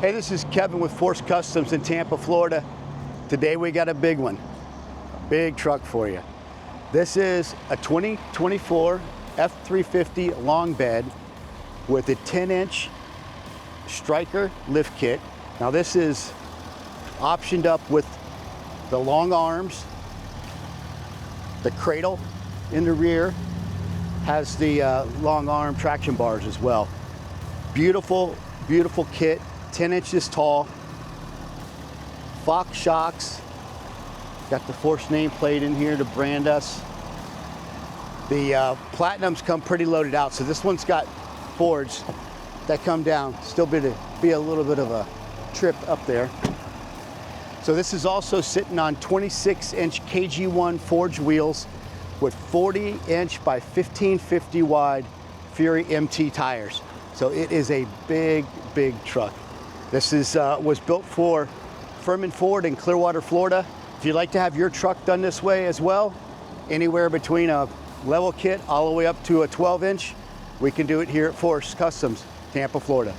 Hey, this is Kevin with Force Customs in Tampa, Florida. Today we got a big one, a big truck for you. This is a 2024 F350 long bed with a 10-inch Stryker lift kit. Now this is optioned up with the long arms, the cradle in the rear, has the long arm traction bars as well. Beautiful, beautiful kit, 10 inches tall, Fox shocks, got the Force nameplate in here to brand us. The Platinums come pretty loaded out, so this one's got boards that come down, still be a little bit of a trip up there. So this is also sitting on 26-inch KG1 forged wheels with 40-inch by 1550 wide Fury MT tires. So it is a big, big truck. This is was built for Furman Ford in Clearwater, Florida. If you'd like to have your truck done this way as well, anywhere between a level kit all the way up to a 12-inch, we can do it here at Force Customs, Tampa, Florida.